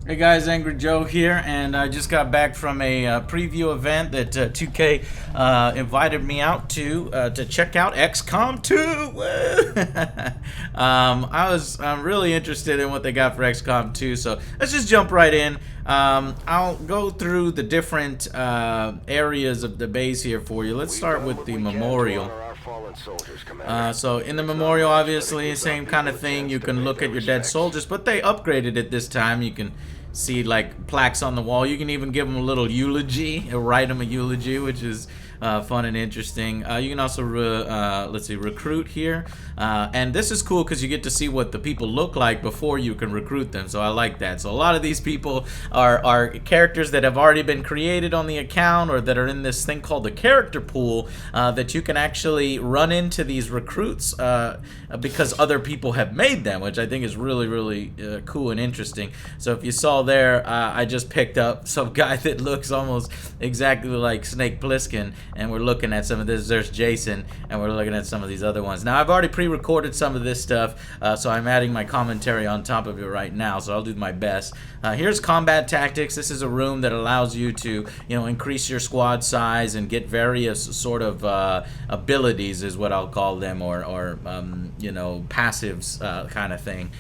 Hey guys, Angry Joe here, and I just got back from a preview event that 2K invited me out to check out XCOM 2. Woo! I'm really interested in what they got for XCOM 2, so let's just jump right in. I'll go through the different areas of the base here for you. Let's start with the memorial. So in the memorial, obviously, same kind of thing. You can look at your dead soldiers, but they upgraded it this time. You can see like plaques on the wall. You can even give them a little eulogy, write them a eulogy, which is fun and interesting. You can also let's see, recruit here, and this is cool because you get to see what the people look like before you can recruit them. So I like that. So a lot of these people are characters that have already been created on the account, or that are in this thing called the character pool, that you can actually run into these recruits because other people have made them, which I think is really cool and interesting. So if you saw there, I just picked up some guy that looks almost exactly like Snake Plissken, and we're looking at some of this. There's Jason, and we're looking at some of these other ones. Now, I've already pre-recorded some of this stuff, so I'm adding my commentary on top of it right now, so I'll do my best. Here's combat tactics. This is a room that allows you to, increase your squad size and get various sort of abilities, is what I'll call them, or passives kind of thing.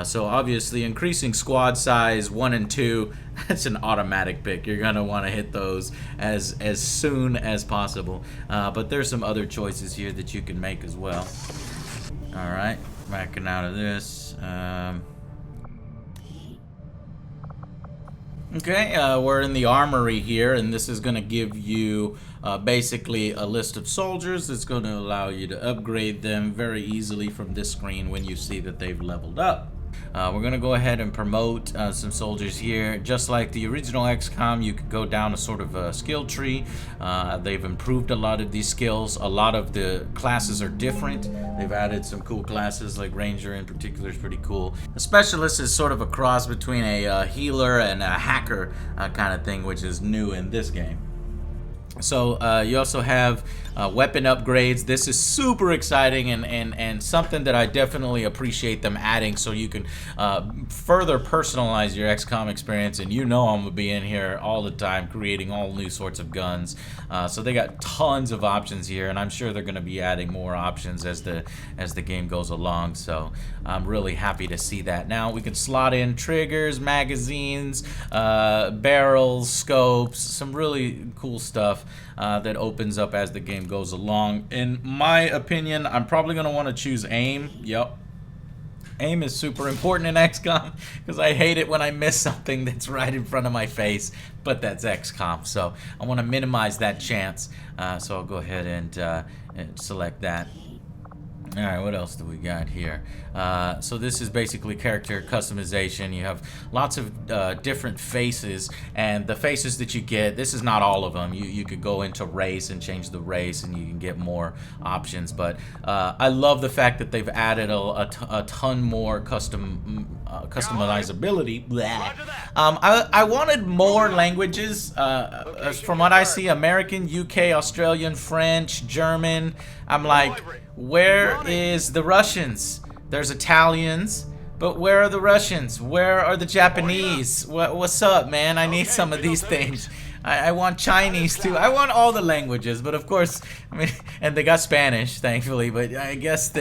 So obviously, increasing squad size 1 and 2, that's an automatic pick. You're gonna want to hit those as soon as possible. But there's some other choices here that you can make as well. All right, backing out of this. Okay, we're in the armory here, and this is going to give you basically a list of soldiers. It's going to allow you to upgrade them very easily from this screen when you see that they've leveled up. We're going to go ahead and promote some soldiers here. Just like the original XCOM, you could go down a sort of a skill tree. They've improved a lot of these skills. A lot of the classes are different. They've added some cool classes, like Ranger in particular is pretty cool. A specialist is sort of a cross between a healer and a hacker kind of thing, which is new in this game. So you also have weapon upgrades. This is super exciting and something that I definitely appreciate them adding, so you can further personalize your XCOM experience. And I'm gonna be in here all the time creating all new sorts of guns. So they got tons of options here, and I'm sure they're gonna be adding more options as the game goes along. So I'm really happy to see that. Now we can slot in triggers, magazines, barrels, scopes, some really cool stuff that opens up as the game goes along. In my opinion, I'm probably going to want to choose aim. Yep. Aim is super important in XCOM because I hate it when I miss something that's right in front of my face, but that's XCOM, so I want to minimize that chance. So I'll go ahead and select that. Alright, what else do we got here? So this is basically character customization. You have lots of different faces, and the faces that you get, this is not all of them. You could go into race and change the race, and you can get more options. But I love the fact that they've added a ton more customizability. I wanted more languages. From what I see, American, UK, Australian, French, German. I'm like, where is the Russians? There's Italians, but where are the Russians? Where are the Japanese? What's up, man? I need some of these things. I want Chinese too. I want all the languages, but of course, and they got Spanish, thankfully. But I guess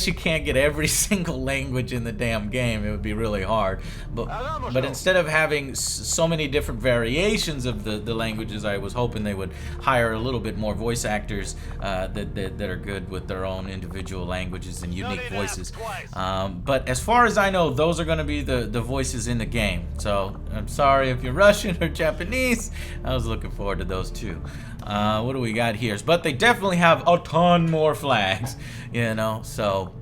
you can't get every single language in the damn game. It would be really hard. But instead of having so many different variations of the languages, I was hoping they would hire a little bit more voice actors that are good with their own individual languages and unique voices. But as far as I know, those are going to be the voices in the game. So I'm sorry if you're Russian or Japanese. I was looking forward to those too. What do we got here? But they definitely have a ton more flags, so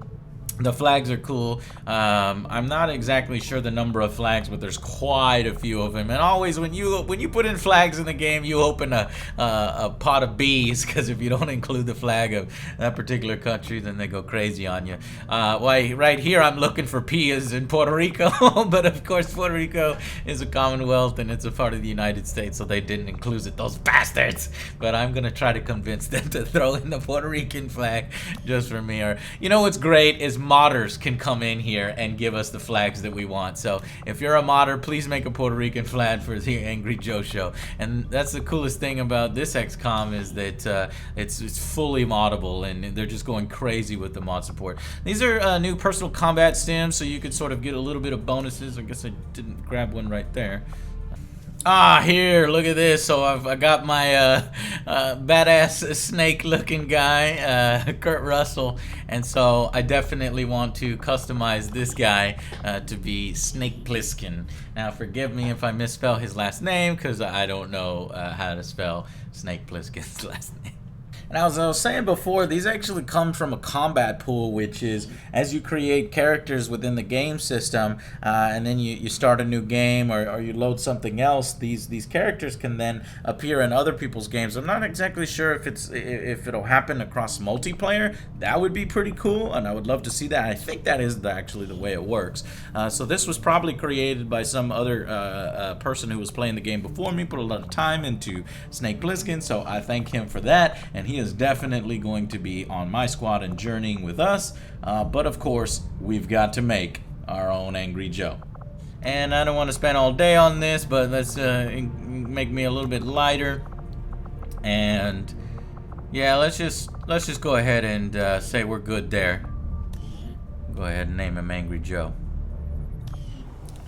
the flags are cool. I'm not exactly sure the number of flags, but there's quite a few of them. And always when you put in flags in the game, you open a pot of bees, because if you don't include the flag of that particular country, then they go crazy on you. Right here I'm looking for P as in Puerto Rico, but of course Puerto Rico is a Commonwealth and it's a part of the United States, so they didn't include it, those bastards. But I'm gonna try to convince them to throw in the Puerto Rican flag just for me. Or what's great is modders can come in here and give us the flags that we want. So if you're a modder, please make a Puerto Rican flag for the Angry Joe Show. And that's the coolest thing about this XCOM is that it's fully moddable, and they're just going crazy with the mod support. These are new personal combat stims, so you could sort of get a little bit of bonuses. I guess I didn't grab one right there. Ah, here, look at this. So I got my badass snake-looking guy, Kurt Russell, and so I definitely want to customize this guy to be Snake Plissken. Now, forgive me if I misspell his last name, because I don't know how to spell Snake Plissken's last name. And as I was saying before, these actually come from a combat pool, which is as you create characters within the game system, and then you start a new game or you load something else, these characters can then appear in other people's games. I'm not exactly sure if it'll happen across multiplayer. That would be pretty cool, and I would love to see that. I think that is actually the way it works. So this was probably created by some other person who was playing the game before me, put a lot of time into Snake Plissken, so I thank him for that, and he is definitely going to be on my squad and journeying with us, but of course we've got to make our own Angry Joe. And I don't want to spend all day on this, but let's make me a little bit lighter, and yeah, let's just go ahead and say we're good there. Go ahead and name him Angry Joe.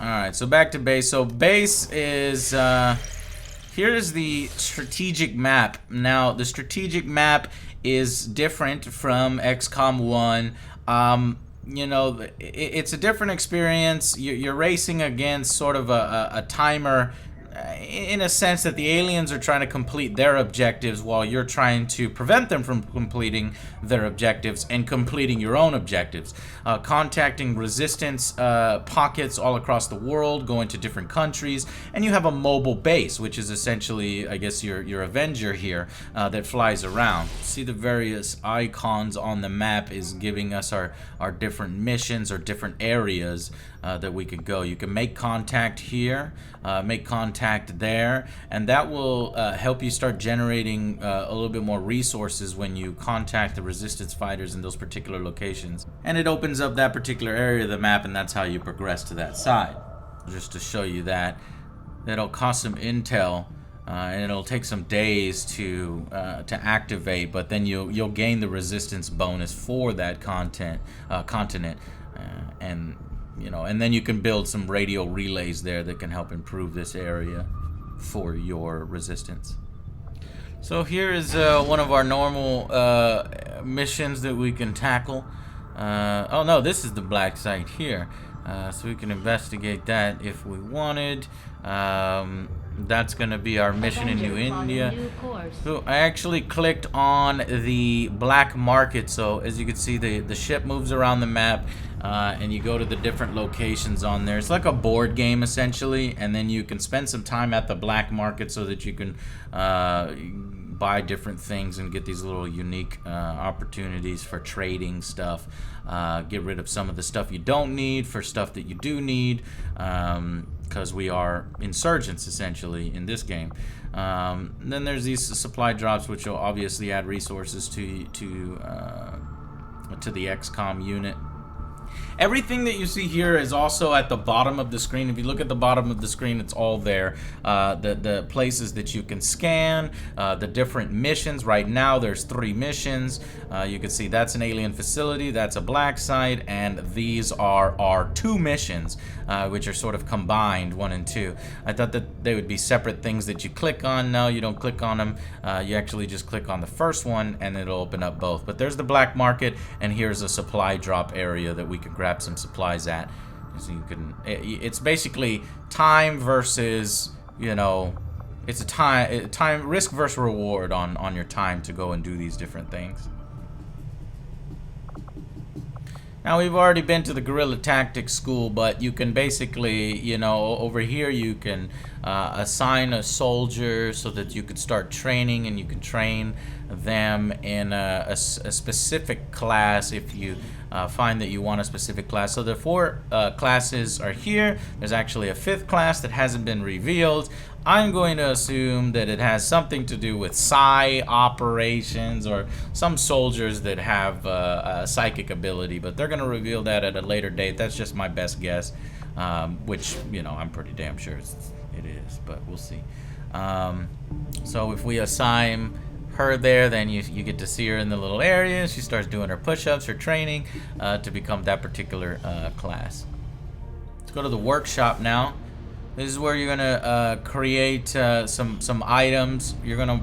Alright, so back to base. So base is here's the strategic map. Now, the strategic map is different from XCOM 1. You know, it's a different experience. You're racing against sort of a timer, in a sense that the aliens are trying to complete their objectives while you're trying to prevent them from completing their objectives and completing your own objectives. Contacting resistance pockets all across the world, going to different countries, and you have a mobile base, which is essentially, I guess, your Avenger here that flies around. See the various icons on the map is giving us our different missions or different areas that we could go. You can make contact here, make contact there, and that will help you start generating a little bit more resources when you contact the resistance fighters in those particular locations. And it opens up that particular area of the map, and that's how you progress to that side. Just to show you that, it'll cost some intel, and it'll take some days to activate, but then you'll gain the resistance bonus for that continent, and you know, and then you can build some radio relays there that can help improve this area for your resistance. So here is one of our normal missions that we can tackle. Oh no, this is the black site here. So we can investigate that if we wanted. That's going to be our mission in New India. So I actually clicked on the black market. So as you can see, the ship moves around the map, and you go to the different locations on there. It's like a board game essentially, and then you can spend some time at the black market so that you can buy different things and get these little unique opportunities for trading stuff. Get rid of some of the stuff you don't need for stuff that you do need, because we are insurgents essentially in this game. Then there's these supply drops, which will obviously add resources to the XCOM unit. Everything that you see here is also at the bottom of the screen. If you look at the bottom of the screen, it's all there. The places that you can scan, the different missions. Right now, there's 3 missions. You can see that's an alien facility, that's a black site, and these are our 2 missions, which are sort of combined, 1 and 2. I thought that they would be separate things that you click on. No, you don't click on them. You actually just click on the first one, and it'll open up both. But there's the black market, and here's a supply drop area that we can grab some supplies at. So you can, it's basically time versus, you know, it's a time risk versus reward on your time to go and do these different things. Now, we've already been to the guerrilla tactics school, but you can basically, you know, over here you can assign a soldier so that you could start training, and you can train them in a specific class if you find that you want a specific class. So the 4 classes are here. There's actually a 5th class that hasn't been revealed. I'm going to assume that it has something to do with psi operations or some soldiers that have a psychic ability, but they're going to reveal that at a later date. That's just my best guess, which, you know, I'm pretty damn sure it is, but we'll see. So if we assign her there, then you get to see her in the little area. She starts doing her push-ups, her training to become that particular class. Let's go to the workshop now. This is where you're gonna create some items. You're gonna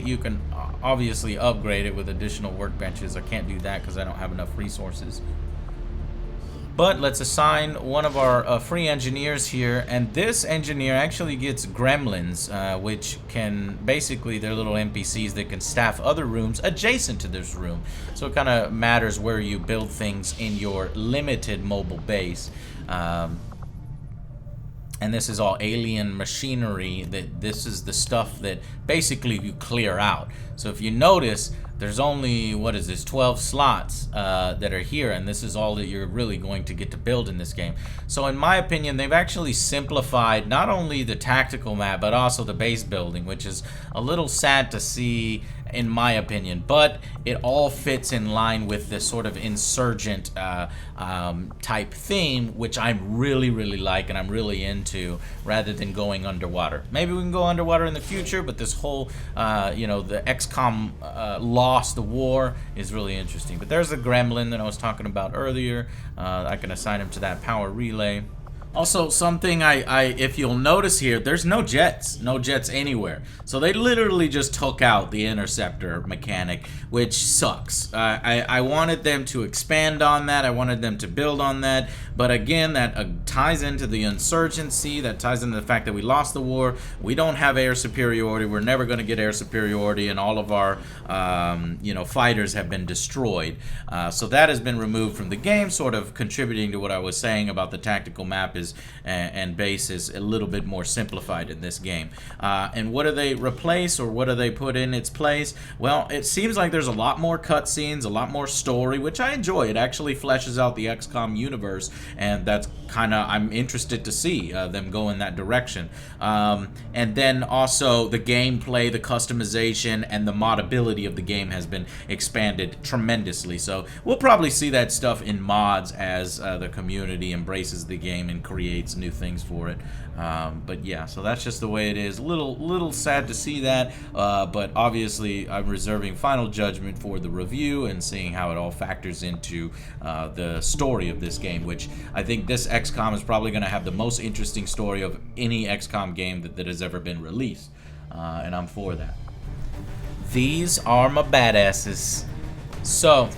you can obviously upgrade it with additional workbenches. I can't do that because I don't have enough resources. But let's assign one of our free engineers here, and this engineer actually gets gremlins, which can basically, they're little NPCs that can staff other rooms adjacent to this room. So it kind of matters where you build things in your limited mobile base. And this is all alien machinery. This is the stuff that basically you clear out. So if you notice, there's only, what is this, 12 slots that are here, and this is all that you're really going to get to build in this game. So in my opinion, they've actually simplified not only the tactical map, but also the base building, which is a little sad to see, in my opinion, but it all fits in line with this sort of insurgent type theme, which I really like and I'm really into, rather than going underwater. Maybe we can go underwater in the future, but this whole, you know, the XCOM the war is really interesting. But there's a gremlin that I was talking about earlier. I can assign him to that power relay. Also, something if you'll notice here, there's no jets anywhere. So they literally just took out the interceptor mechanic, which sucks. I wanted them to expand on that. I wanted them to build on that. But again, that ties into the insurgency. That ties into the fact that we lost the war. We don't have air superiority. We're never going to get air superiority, and all of our you know, fighters have been destroyed. So that has been removed from the game, sort of contributing to what I was saying about the tactical map and base is a little bit more simplified in this game. And what do they replace, or what do they put in its place? Well, it seems like there's a lot more cutscenes, a lot more story, which I enjoy. It actually fleshes out the XCOM universe, and that's kind of, I'm interested to see them go in that direction. And then also the gameplay, the customization, and the modability of the game has been expanded tremendously. So we'll probably see that stuff in mods as the community embraces the game and creates new things for it. But yeah, so that's just the way it is. Little sad to see that, but obviously I'm reserving final judgment for the review and seeing how it all factors into the story of this game, which I think this XCOM is probably going to have the most interesting story of any XCOM game that has ever been released, and I'm for that. These are my badasses. So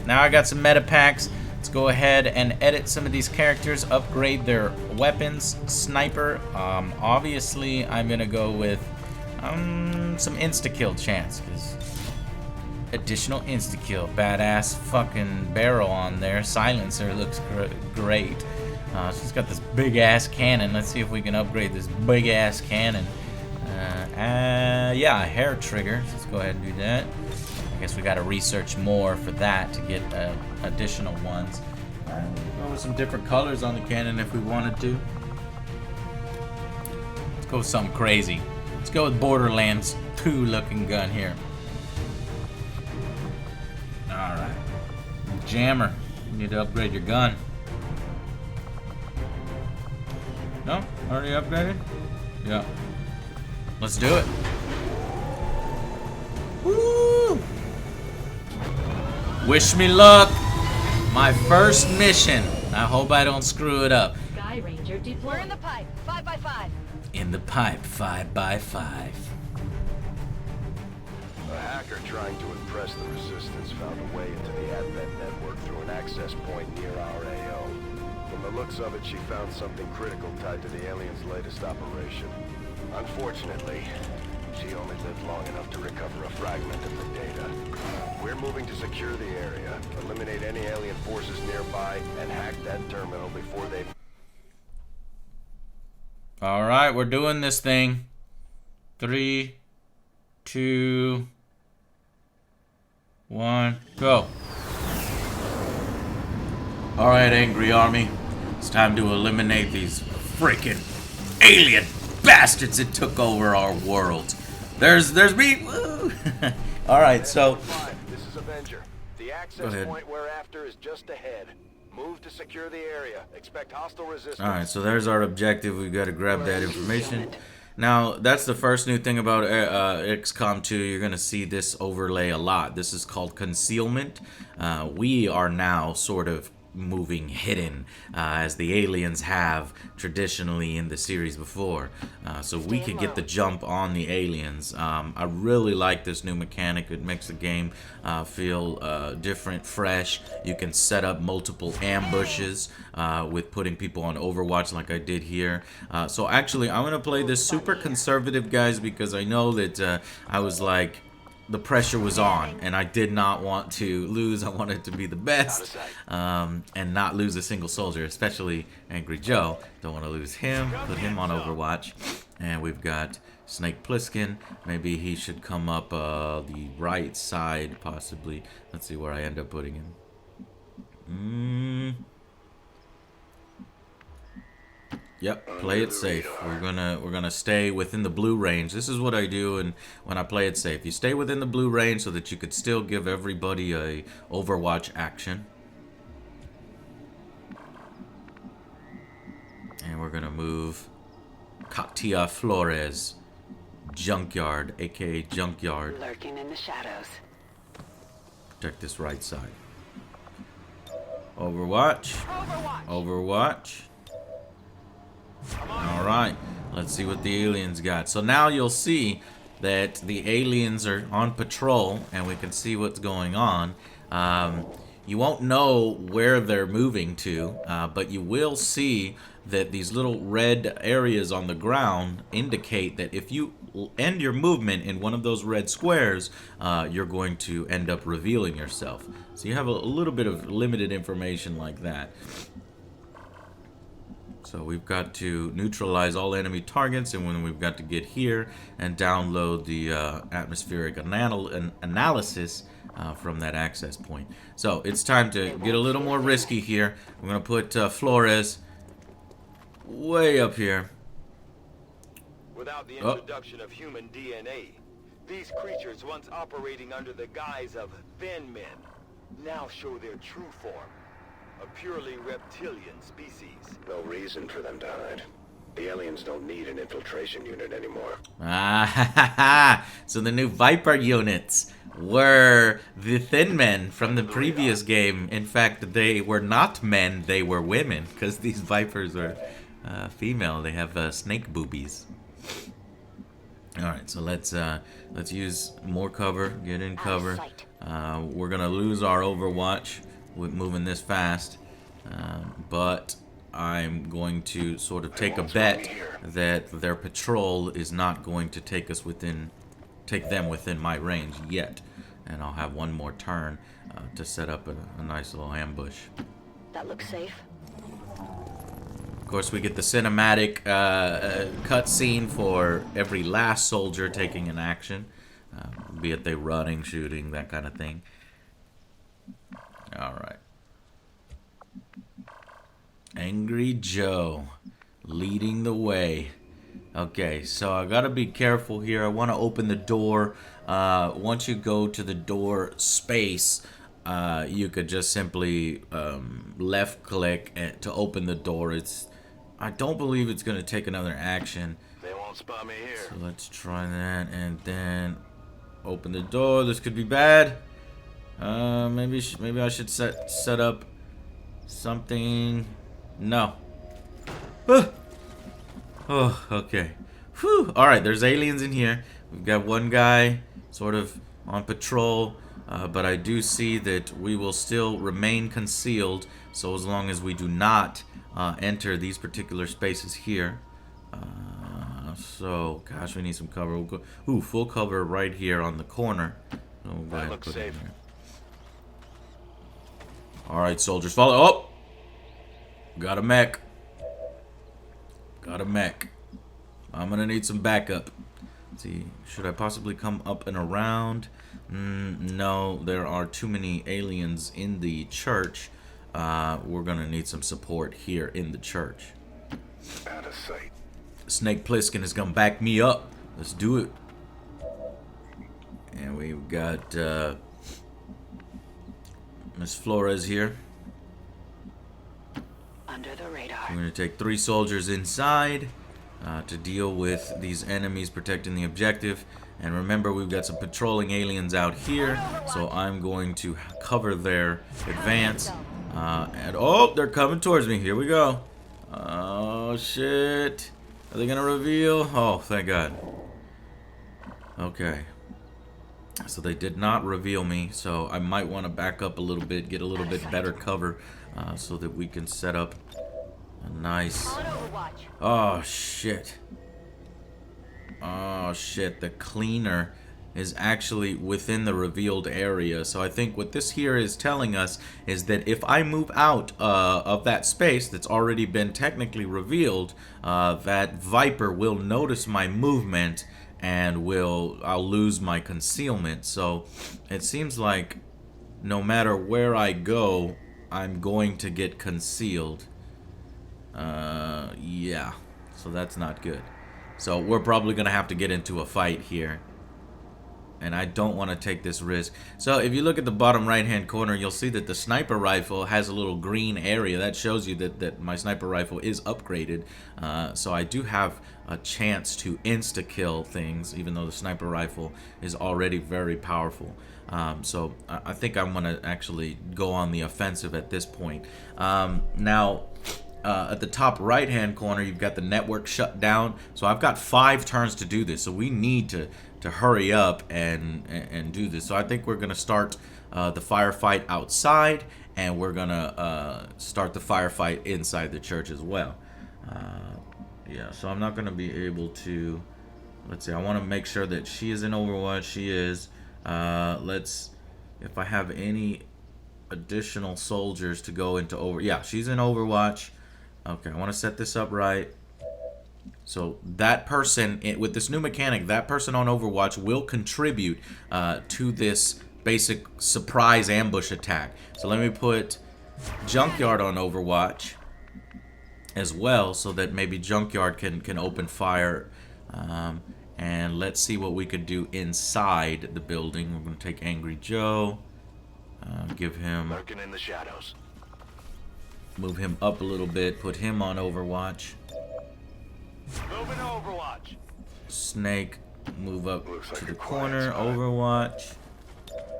now I got some meta packs. Let's go ahead and edit some of these characters, upgrade their weapons. Sniper, obviously I'm gonna go with some insta-kill chance, because additional insta-kill. Badass fucking barrel on there. Silencer looks great. She's got this big ass cannon. Let's see if we can upgrade this big ass cannon. Yeah, a hair trigger. Let's go ahead and do that. I guess we got to research more for that to get additional ones. We'll go with some different colors on the cannon if we wanted to. Let's go with something crazy. Let's go with Borderlands 2 looking gun here. Alright. Jammer. You need to upgrade your gun. No? Already upgraded? Yeah. Let's do it. Woo! Wish me luck. My first mission. I hope I don't screw it up. Sky Ranger deployed. We're in the pipe. 5x5. In the pipe. 5x5. A hacker trying to impress the Resistance found a way into the Advent network through an access point near our AO. From the looks of it, she found something critical tied to the aliens' latest operation. Unfortunately, she only lived long enough to recover a fragment of the data. We're moving to secure the area, eliminate any alien forces nearby, and hack that terminal before they... Alright, we're doing this thing. 3, 2, 1, go. Alright, Angry Army. It's time to eliminate these freaking alien bastards that took over our world. There's me. Woo! Alright, so... This is Avenger. The access point we're after is just ahead. Move to secure the area. Expect hostile resistance. Alright, so there's our objective. We've got to grab that information. Now, that's the first new thing about XCOM 2. You're going to see this overlay a lot. This is called concealment. We are now sort of moving hidden, as the aliens have traditionally in the series before. So we could get the jump on the aliens. I really like this new mechanic. It makes the game feel different, fresh. You can set up multiple ambushes with putting people on Overwatch like I did here. So actually, I'm going to play this super conservative, guys, because I know that I was like, the pressure was on, and I did not want to lose. I wanted to be the best, and not lose a single soldier, especially Angry Joe. Don't want to lose him. Put him on Overwatch. And we've got Snake Plissken. Maybe he should come up the right side, possibly. Let's see where I end up putting him. Yep, play it safe. We're gonna stay within the blue range. This is what I do, and when I play it safe, you stay within the blue range so that you could still give everybody a Overwatch action. And we're gonna move Katia Flores, Junkyard, aka Junkyard. Lurking in the shadows. Protect this right side. Overwatch. Overwatch. Alright, let's see what the aliens got. So now you'll see that the aliens are on patrol, and we can see what's going on. You won't know where they're moving to, but you will see that these little red areas on the ground indicate that if you end your movement in one of those red squares, you're going to end up revealing yourself. So you have a little bit of limited information like that. So we've got to neutralize all enemy targets, and when we've got to get here and download the atmospheric analysis from that access point. So it's time to get a little more risky here. We're going to put Flores way up here. Without the introduction of human DNA, these creatures once operating under the guise of thin men now show their true form. A purely reptilian species. No reason for them to hide. The aliens don't need an infiltration unit anymore. So the new Viper units were the thin men from the previous game. In fact, they were not men, they were women, because these Vipers are female. They have snake boobies. Alright, so let's use more cover, get in cover. We're gonna lose our Overwatch with moving this fast, but I'm going to sort of take a bet that their patrol is not going to take them within my range yet, and I'll have one more turn to set up a nice little ambush. That looks safe. Of course, we get the cinematic cutscene for every last soldier taking an action, be it they running, shooting, that kind of thing. Alright. Angry Joe leading the way. Okay, so I gotta be careful here. I want to open the door. Once you go to the door space, you could just simply left click to open the door. I don't believe it's gonna take another action. They won't spot me here. So let's try that and then open the door. This could be bad. Maybe I should set up something. No. Oh, okay. Whew. All right, there's aliens in here. We've got one guy sort of on patrol, but I do see that we will still remain concealed. So as long as we do not enter these particular spaces here. So, gosh, we need some cover. We'll go. Ooh, full cover right here on the corner. So we'll go ahead and put it in there. Alright, soldiers, follow. Oh! Got a mech. Got a mech. I'm gonna need some backup. Let's see, should I possibly come up and around? No, there are too many aliens in the church. we're gonna need some support here in the church. Out of sight. Snake Plissken is gonna back me up. Let's do it. And we've got Miss Flores here. Under the radar. We're gonna take 3 soldiers inside to deal with these enemies protecting the objective. And remember, we've got some patrolling aliens out here, so I'm going to cover their advance. And oh, they're coming towards me. Here we go. Oh shit! Are they gonna reveal? Oh, thank God. Okay. So they did not reveal me, so I might want to back up a little bit, get a little bit better cover, so that we can set up a nice... Oh, shit. Oh, shit. The cleaner is actually within the revealed area. So I think what this here is telling us is that if I move out of that space that's already been technically revealed, that Viper will notice my movement and I'll lose my concealment. So it seems like no matter where I go, I'm going to get concealed. Yeah, so that's not good. So we're probably gonna have to get into a fight here, and I don't want to take this risk. So if you look at the bottom right hand corner, you'll see that the sniper rifle has a little green area. That shows you that my sniper rifle is upgraded. So I do have a chance to insta-kill things, even though the sniper rifle is already very powerful. So I think I'm going to actually go on the offensive at this point. Now, at the top right hand corner, you've got the network shut down. So I've got 5 turns to do this. So we need to hurry up and do this. So I think we're going to start the firefight outside, and we're going to start the firefight inside the church as well. Yeah, so I'm not going to be able to... Let's see, I want to make sure that she is in Overwatch. She is. If I have any additional soldiers to go into Yeah, she's in Overwatch. Okay, I want to set this up right. So that person, with this new mechanic, that person on Overwatch will contribute to this basic surprise ambush attack. So let me put Junkyard on Overwatch as well, so that maybe Junkyard can open fire. And let's see what we could do inside the building. We're going to take Angry Joe, give him... Lurking in the shadows. Move him up a little bit, put him on Overwatch. Moving to Overwatch. Snake, move up Looks to like the a quiet corner, spot. Overwatch.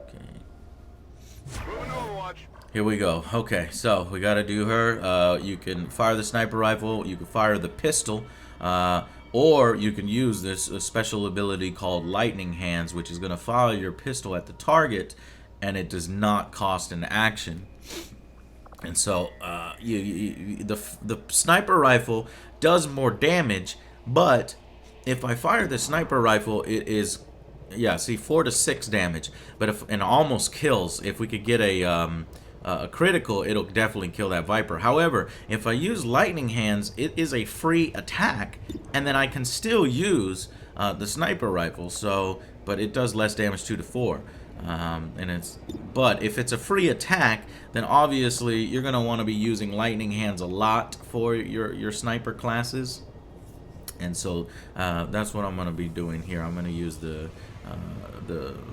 Okay. Moving to Overwatch. Here we go. Okay, so we gotta do her. You can fire the sniper rifle, you can fire the pistol, or you can use this special ability called Lightning Hands, which is gonna fire your pistol at the target, and it does not cost an action. And so the sniper rifle does more damage, but if I fire the sniper rifle, it is, yeah, see, 4 to 6 damage. But and almost kills. If we could get a critical, it'll definitely kill that Viper. However, if I use Lightning Hands, it is a free attack, and then I can still use the sniper rifle. So, but it does less damage, 2 to 4. But if it's a free attack, then obviously you're gonna want to be using Lightning Hands a lot for your sniper classes, and so that's what I'm gonna be doing here. I'm gonna use the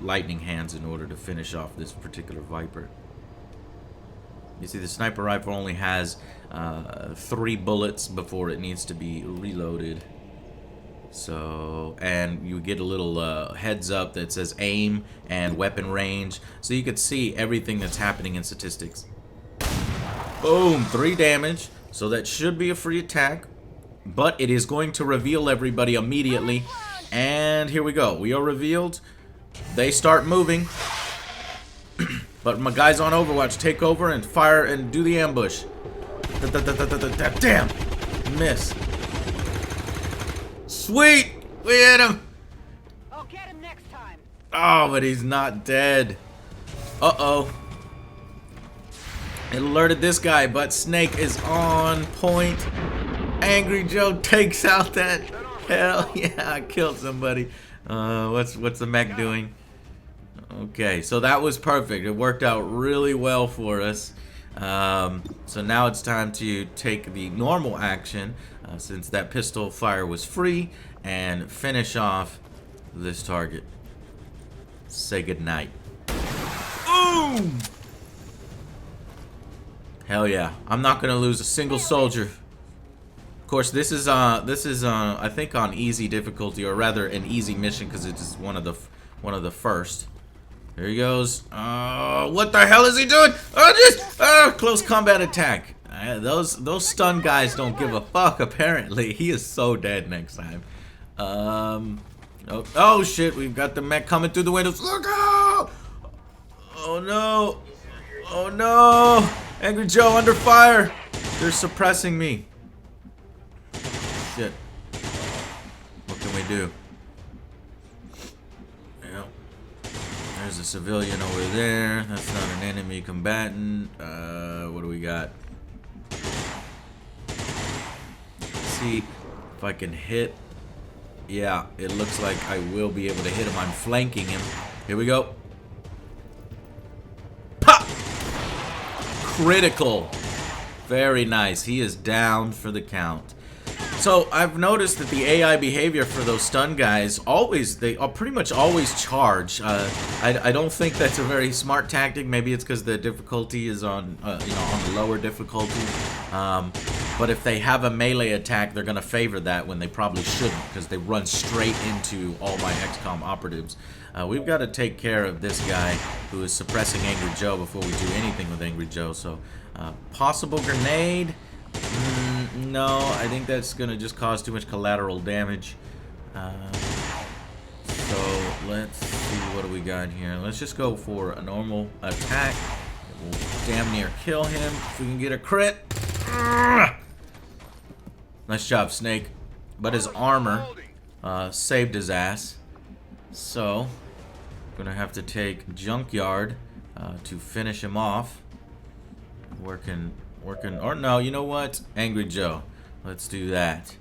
Lightning Hands in order to finish off this particular Viper. You see, the sniper rifle only has 3 bullets before it needs to be reloaded. So, and you get a little heads up that says aim and weapon range, so you can see everything that's happening in statistics. Boom, 3 damage. So that should be a free attack, but it is going to reveal everybody immediately. And here we go. We are revealed. They start moving. But my guys on Overwatch take over and fire and do the ambush. Damn! Miss. Sweet! We hit him! I'll get him next time. Oh, but he's not dead. Uh-oh. It alerted this guy, but Snake is on point. Angry Joe takes out that... Hell yeah, I killed somebody. What's the mech doing? Okay, so that was perfect. It worked out really well for us. So now it's time to take the normal action, since that pistol fire was free, and finish off this target. Say goodnight. Boom! Hell yeah! I'm not gonna lose a single soldier. Of course, this is I think on easy difficulty, or rather an easy mission, because it is one of the first. Here he goes. What the hell is he doing? Close combat attack. Those stun guys don't give a fuck. Apparently, he is so dead next time. Oh shit! We've got the mech coming through the windows. Look out! Oh no! Oh no! Angry Joe under fire. They're suppressing me. Shit. What can we do? Yeah. There's a civilian over there. That's not an enemy combatant. What do we got? Let's see if I can hit. Yeah, it looks like I will be able to hit him. I'm flanking him. Here we go. Pop! Critical. Very nice. He is down for the count. So I've noticed that the AI behavior for those stun guys they pretty much always charge. I don't think that's a very smart tactic. Maybe it's because the difficulty is on on the lower difficulty. But if they have a melee attack, they're gonna favor that when they probably shouldn't, because they run straight into all my XCOM operatives. We've got to take care of this guy who is suppressing Angry Joe before we do anything with Angry Joe. So possible grenade. No, I think that's gonna just cause too much collateral damage. So let's see, what do we got here? Let's just go for a normal attack. We'll damn near kill him if we can get a crit. Nice job, Snake. But his armor saved his ass. So gonna have to take Junkyard to finish him off. Working, or no, you know what? Angry Joe. Let's do that.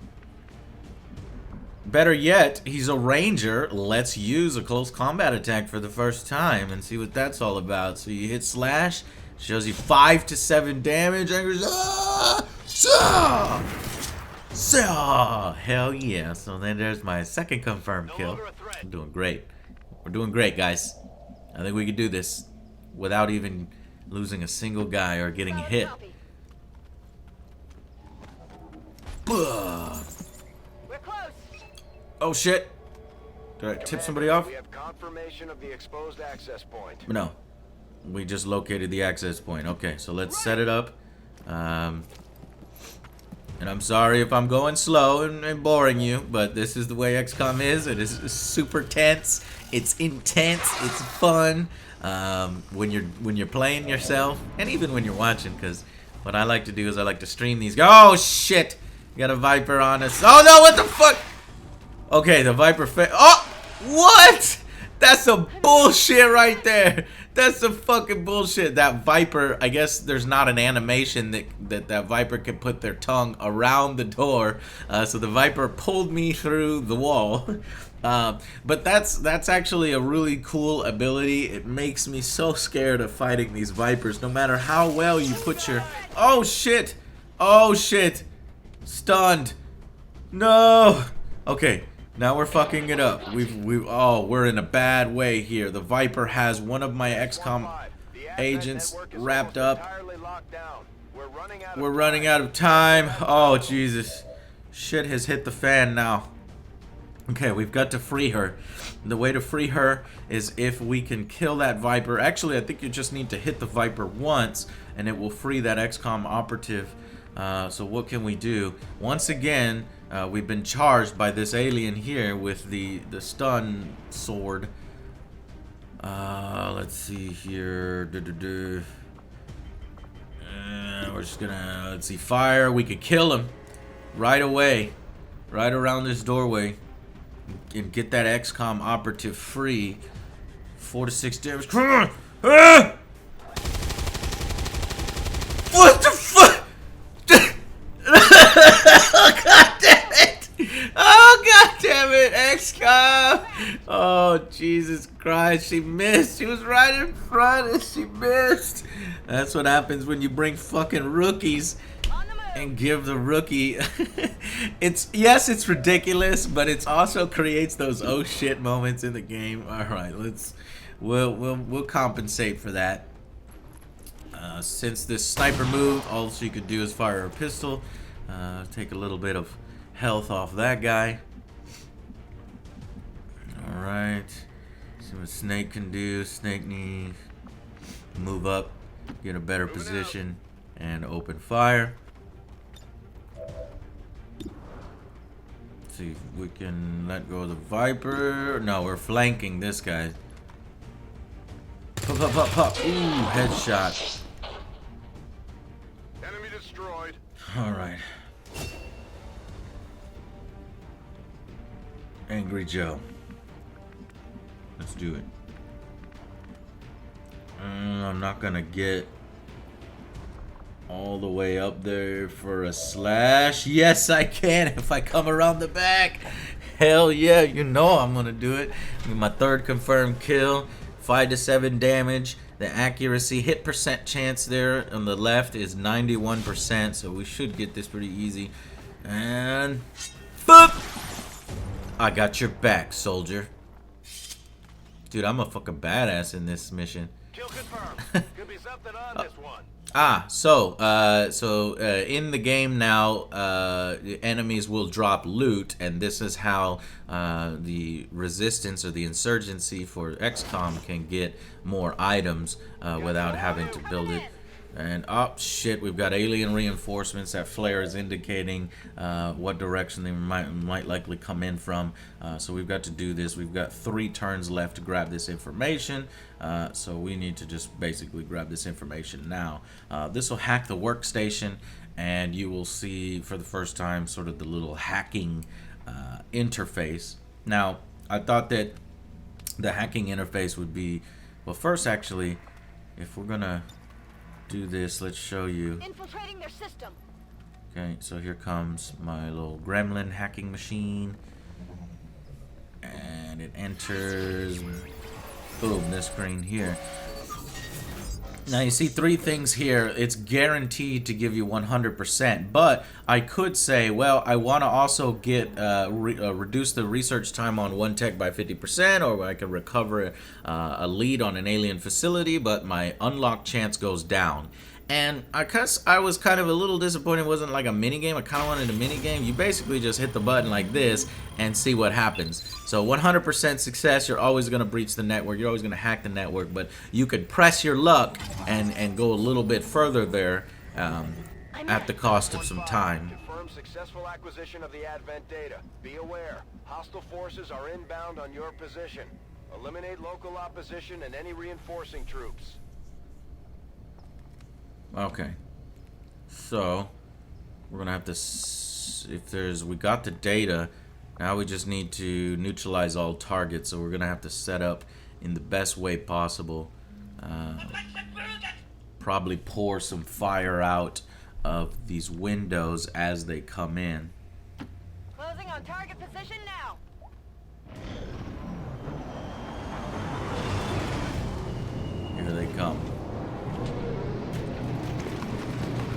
Better yet, he's a ranger. Let's use a close combat attack for the first time and see what that's all about. So you hit slash, shows you 5 to 7 damage. Angry hell yeah. So then there's my second confirmed kill. I'm doing great. We're doing great, guys. I think we can do this without even losing a single guy or getting hit. We're close. Oh shit! Did I tip somebody off? We have confirmation of the exposed access point. No. We just located the access point. Okay, so let's set it up. And I'm sorry if I'm going slow and boring you, but this is the way XCOM is. It is super tense. It's intense. It's fun. When you're playing yourself, and even when you're watching, because what I like to do is I like to stream these. Oh shit! Got a Viper on us. Oh no! What the fuck? Okay, the Viper oh! What? That's some bullshit right there. That's some fucking bullshit. That Viper, I guess there's not an animation that Viper can put their tongue around the door. So the Viper pulled me through the wall. But that's actually a really cool ability. It makes me so scared of fighting these Vipers, no matter how well you put your... Oh shit! Oh shit! Stunned. No. Okay, now we're fucking it up. We're in a bad way here. The Viper has one of my XCOM agents wrapped up. We're running out of time. Oh Jesus. Shit has hit the fan now. Okay, we've got to free her. The way to free her is if we can kill that Viper. Actually, I think you just need to hit the Viper once and it will free that XCOM operative. So what can we do? Once again, we've been charged by this alien here with the stun sword. Let's see here. We're just gonna, let's see, fire. We could kill him right away, right around this doorway, and get that XCOM operative free. 4 to 6 damage. Come on! Ah! What the fuck? Oh god damn it! Oh god damn it! XCOM! Oh, Jesus Christ, she missed. She was right in front and she missed. That's what happens when you bring fucking rookies and give the rookie yes, it's ridiculous, but it also creates those oh shit moments in the game. All right, we'll compensate for that. Since this sniper moved, all she could do is fire her pistol. Take a little bit of health off that guy. Alright. See what Snake can do. Snake needs move up, get a better position, and open fire. See if we can let go of the Viper. No, we're flanking this guy. Pop, pop, pop, pop. Ooh, headshot. Enemy destroyed. Alright. Angry Joe. Let's do it. I'm not gonna get all the way up there for a slash. Yes, I can if I come around the back. Hell yeah, you know I'm gonna do it. My third confirmed kill. 5 to 7 damage. The accuracy hit percent chance there on the left is 91%, so we should get this pretty easy. And boop! I got your back, soldier. Dude, I'm a fucking badass in this mission. Kill confirmed. Could be something on this one. So in the game now, enemies will drop loot, and this is how the resistance or the insurgency for XCOM can get more items without having to build it. And oh shit, we've got alien reinforcements. That flare is indicating what direction they might likely come in from. So we've got to do this. We've got 3 turns left to grab this information. So we need to just basically grab this information now. This will hack the workstation, and you will see for the first time sort of the little hacking interface. Now, I thought that the hacking interface would be, well, first actually, if we're gonna do this, let's show you. Infiltrating their system. Okay, so here comes my little gremlin hacking machine, and it enters, boom, this screen here. Now you see 3 things here. It's guaranteed to give you 100%, but I could say, well, I want to also get reduce the research time on one tech by 50%, or I could recover a lead on an alien facility, but my unlock chance goes down. And I was kind of a little disappointed it wasn't like a mini game. I kind of wanted a mini game. You basically just hit the button like this and see what happens. So 100% success, you're always going to breach the network. You're always going to hack the network, but you could press your luck and go a little bit further there at the cost of some time. Confirm successful acquisition of the Advent data. Be aware, hostile forces are inbound on your position. Eliminate local opposition and any reinforcing troops. Okay, so we're gonna have to, we got the data, now we just need to neutralize all targets, so we're gonna have to set up in the best way possible. Probably pour some fire out of these windows as they come in. Closing on target position now. Here they come.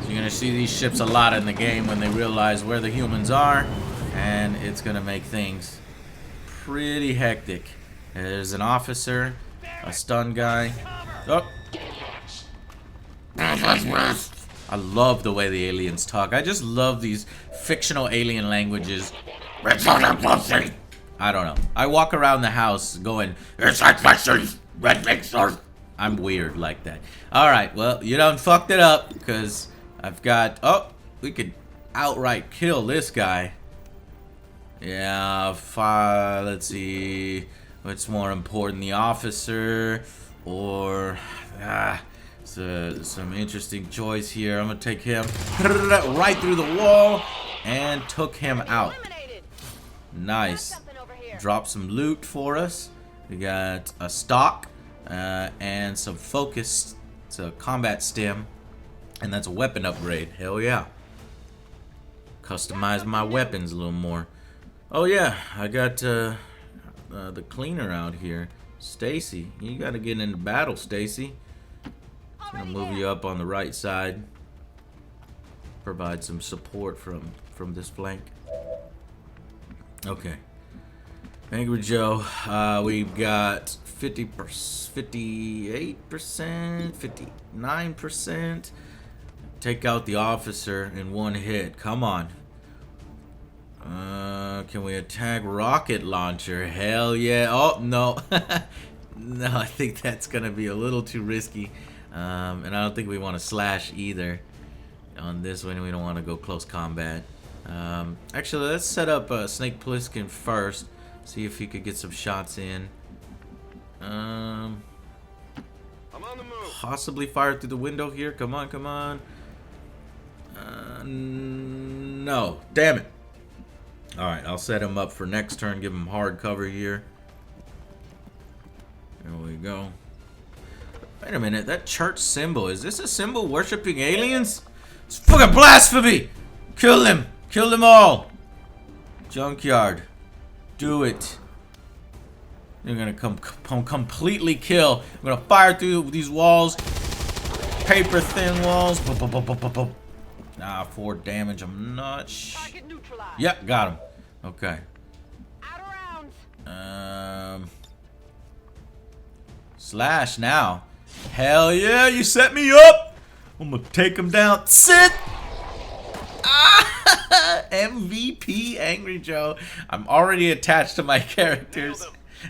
You're gonna see these ships a lot in the game when they realize where the humans are, and it's gonna make things pretty hectic. There's an officer, a stun guy. Oh. I love the way the aliens talk. I just love these fictional alien languages. I don't know. I walk around the house going, I'm weird like that. Alright, well, you done fucked it up, because I've got, oh, we could outright kill this guy. Yeah, let's see, what's more important, the officer or, some interesting choice here. I'm gonna take him right through the wall and took him out. Nice. Drop some loot for us. We got a stock and some focus. It's a combat stim. And that's a weapon upgrade. Hell yeah. Customize my weapons a little more. Oh yeah, I got the cleaner out here. Stacy, you got to get into battle, Stacy. Gonna move you up on the right side. Provide some support from this flank. Okay. Angry Joe, we've got 58%, 59%. Take out the officer in one hit. Come on. Can we attack rocket launcher? Hell yeah. Oh, no. No, I think that's going to be a little too risky. And I don't think we want to slash either. On this one, we don't want to go close combat. Actually, let's set up Snake Plissken first. See if he could get some shots in. I'm on the move. Possibly fire through the window here. Come on, come on. No. Damn it. Alright, I'll set him up for next turn. Give him hard cover here. There we go. Wait a minute. That church symbol. Is this a symbol worshipping aliens? It's fucking blasphemy! Kill them! Kill them all! Junkyard. Do it. They're gonna come completely kill. I'm gonna fire through these walls. Paper thin walls. Ah, 4 damage. I'm not Target neutralized. Yep, got him. Okay. Out of rounds. Slash now. Hell yeah, you set me up. I'm gonna take him down. Sit. Ah, MVP Angry Joe. I'm already attached to my characters.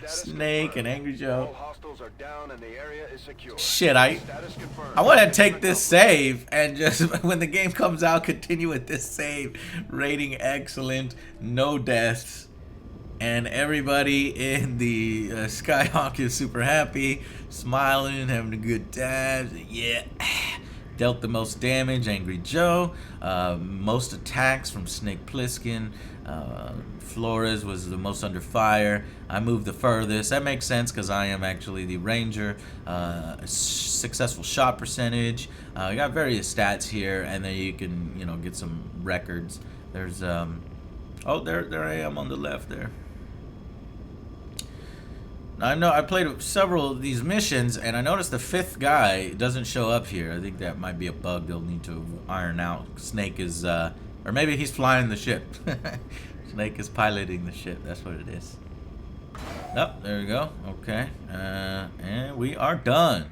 Snake and Angry Joe. Hostiles are down and the area is secure. Shit, I want to take this save and just when the game comes out, continue with this save. Rating excellent, no deaths, and everybody in the Skyhawk is super happy, smiling, having a good time. Yeah. Dealt the most damage, Angry Joe. Most attacks from Snake Plissken. Flores was the most under fire. I moved the furthest. That makes sense because I am actually the ranger. Successful shot percentage. I got various stats here, and then you can, you know, get some records. There's oh, there I am on the left there. I know I played several of these missions, and I noticed the 5th guy doesn't show up here. I think that might be a bug they'll need to iron out. Snake is, or maybe he's flying the ship. Snake is piloting the ship. That's what it is. Oh, there we go. Okay, and we are done.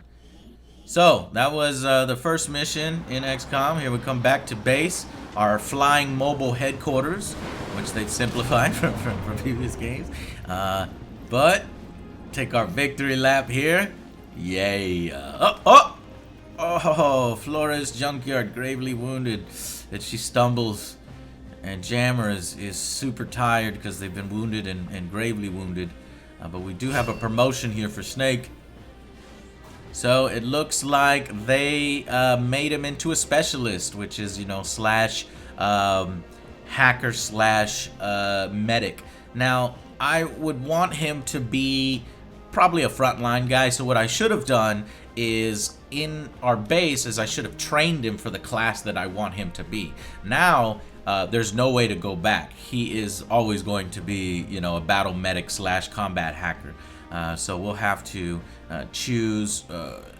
So that was the first mission in XCOM. Here we come back to base, our flying mobile headquarters, which they've simplified from previous games. But take our victory lap here. Yay. Oh, Flores Junkyard gravely wounded as she stumbles. And Jammer is super tired because they've been wounded and gravely wounded. But we do have a promotion here for Snake. So it looks like they made him into a specialist, which is, you know, slash hacker slash medic. Now, I would want him to be probably a frontline guy, so what I should have done is in our base is I should have trained him for the class that I want him to be. Now there's no way to go back. He is always going to be, you know, a battle medic slash combat hacker. So we'll have to choose,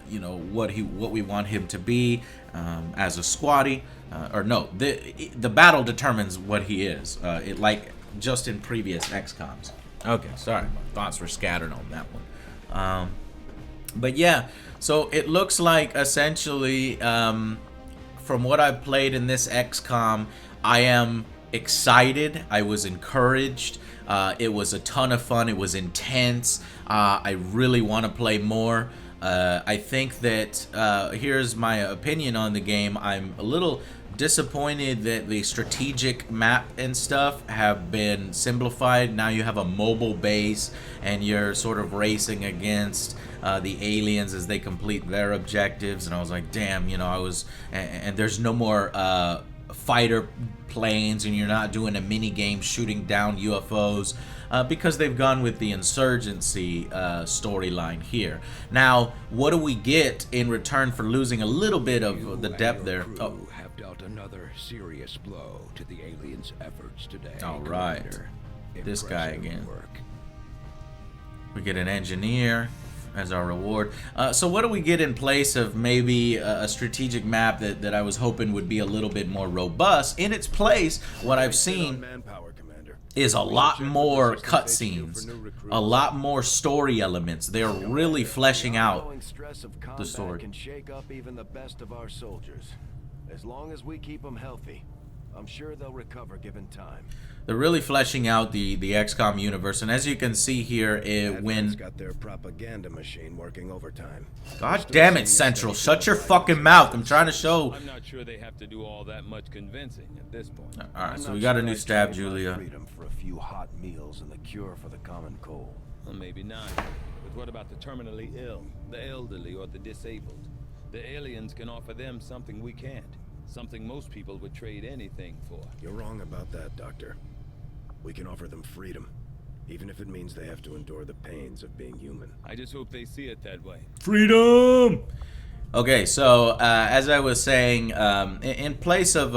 you know, what we want him to be as a squatty, or no, the battle determines what he is. Like just in previous XCOMs. Okay, sorry, my thoughts were scattered on that one. But yeah, so it looks like essentially, from what I've played in this XCOM, I am excited. I was encouraged. It was a ton of fun. It was intense. I really want to play more. I think that here's my opinion on the game. I'm a little disappointed that the strategic map and stuff have been simplified. Now you have a mobile base and you're sort of racing against the aliens as they complete their objectives, and I was like, damn, you know, and there's no more fighter planes, and you're not doing a mini game shooting down UFOs, because they've gone with the insurgency storyline here. Now, what do we get in return for losing a little bit of the depth there? Oh, have dealt another serious blow to the aliens' efforts today. All right, Commander. this guy again. Work. We get an engineer as our reward. So what do we get in place of maybe a strategic map that I was hoping would be a little bit more robust? In its place, what I've seen is a lot more cutscenes, a lot more story elements. They're really fleshing out the story. Can shake up even the best of our soldiers. As long as we keep them healthy, I'm sure they'll recover given time. They're really fleshing out the XCOM universe, and as you can see here, when got their propaganda machine working overtime. God damn it, Central! Shut your fucking mouth! I'm trying to show. I'm not sure they have to do all that much convincing at this point. All right, so we got a new stab, Julia. Freedom for a few hot meals and the cure for the common cold. Well, maybe not. But what about the terminally ill, the elderly, or the disabled? The aliens can offer them something we can't. Something most people would trade anything for. You're wrong about that, Doctor. We can offer them freedom, even if it means they have to endure the pains of being human. I just hope they see it that way. Freedom! Okay, so as I was saying, in place of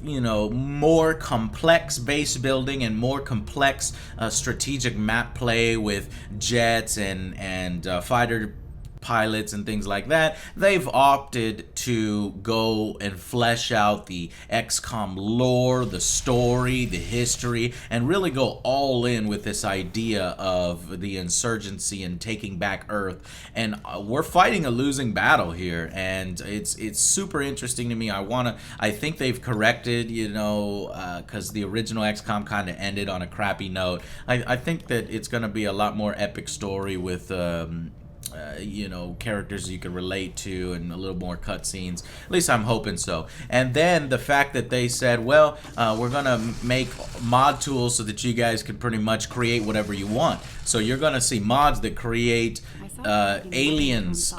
you know, more complex base building and more complex strategic map play with jets and fighter pilots and things like that, they've opted to go and flesh out the XCOM lore, the story, the history, and really go all in with this idea of the insurgency and taking back Earth. And we're fighting a losing battle here, and it's super interesting to me. I think they've corrected, you know, because the original XCOM kind of ended on a crappy note. I think that it's going to be a lot more epic story with you know, characters you can relate to and a little more cutscenes. At least I'm hoping so. And then the fact that they said, well, we're gonna make mod tools so that you guys can pretty much create whatever you want. So you're gonna see mods that create aliens,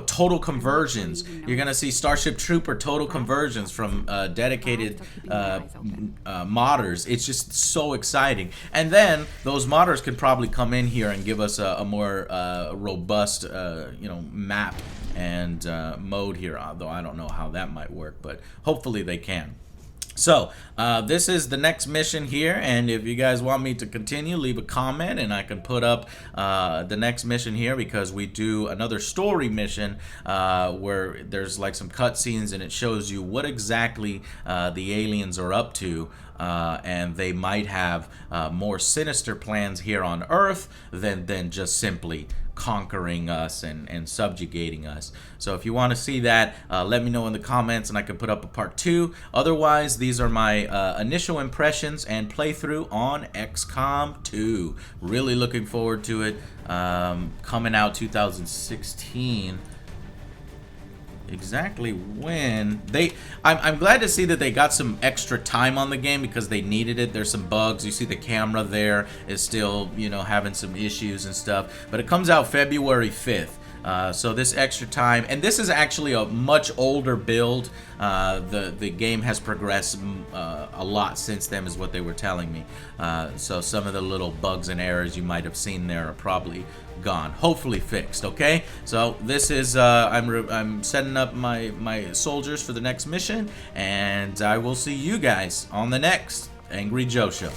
total conversions. You're gonna see Starship Trooper total conversions from dedicated modders. It's just so exciting. And then those modders could probably come in here and give us a more robust, you know, map and mode here. Although I don't know how that might work, but hopefully they can. So, this is the next mission here, and if you guys want me to continue, leave a comment, and I can put up the next mission here, because we do another story mission where there's like some cutscenes, and it shows you what exactly the aliens are up to, and they might have more sinister plans here on Earth than just simply conquering us and subjugating us. So if you want to see that, let me know in the comments and I can put up a part 2. Otherwise, these are my initial impressions and playthrough on XCOM 2. Really looking forward to it. Coming out 2016. Exactly when I'm glad to see that they got some extra time on the game, because they needed it. There's some bugs. You see the camera there is still, you know, having some issues and stuff, but it comes out February 5th. So this extra time, and this is actually a much older build. The game has progressed a lot since then, is what they were telling me. So some of the little bugs and errors you might have seen there are probably gone, hopefully fixed. Okay, so this is I'm setting up my soldiers for the next mission, and I will see you guys on the next Angry Joe show.